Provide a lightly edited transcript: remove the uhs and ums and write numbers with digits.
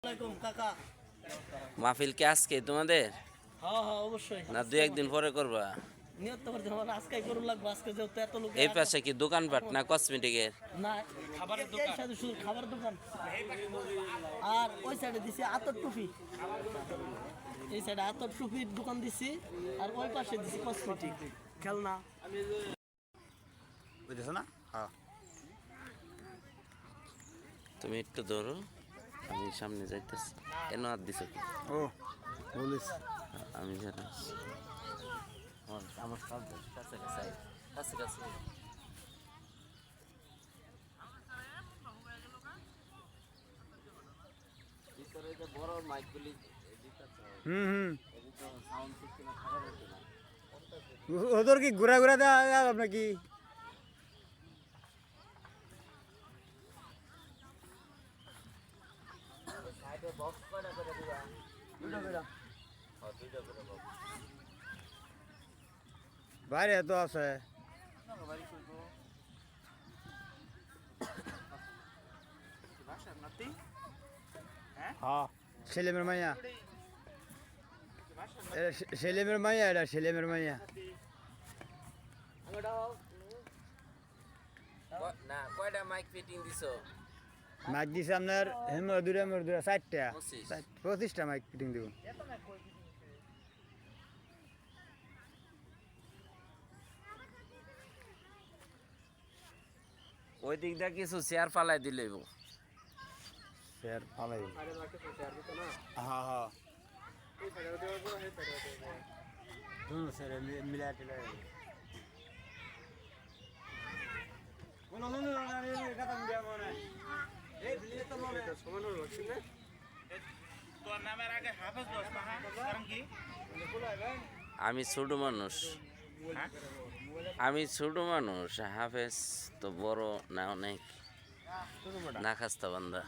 আলাইকুম কাকা। মাহফিল কি আজকে তোমাদের হ্যাঁ হ্যাঁ অবশ্যই। না দুই একদিন পরে করবা? নিয়ত তো করছি আমার আজকেই করুন লাগবে, আজকে যেহেতু এত লোক। এই পাশে কি দোকানপাট না কসমেটিকের? না খাবারের দোকান, শুধু খাবারের দোকান। আর ওই সাইডে দিছি আতর টুপি, এই সাইডে আতর টুপির দোকান দিছি, আর ওই পাশে দিছি কসমেটিক খেলনা। বুঝেছো না? হ্যাঁ। তুমি একটু ধরো, আমি সামনে যাইতেছি। কেন হাত দিছো কি? ও বলিস আমি জানা আমার কাছে কাছে কাছে কাছে ভিতরে যে বড় মাইকগুলি সাউন্ড সিস্টেম খারাপ হতো না। ওদের কি ঘুরা ঘুরা দেওয়া নাকি? সাইডে বক্স কয়টা করে দিবা? দুটো করে। হ্যাঁ, দুইটা করে বক্স। বাইরে তো আছে। হ্যাঁ সেলিমের মাইয়া, সেলিমের মাইয়া, এটা সেলিমের মাইয়া। না কয়টা মাইক ফিটিং দিছো? মাইক দিছে আপনার মধুরা 4টা 25 25টা মাইক ফিটিং দিব। ওই দিক দিয়ে কিছু চেয়ার ফালাই দিলেই স্যার ভালোই। হ্যাঁ হ্যাঁ স্যার মিলা টিলা আমি ছোট মানুষ, আমি ছোট মানুষ। হাফেজ তো বড় না অনেক, না খাস্তা বান্দা।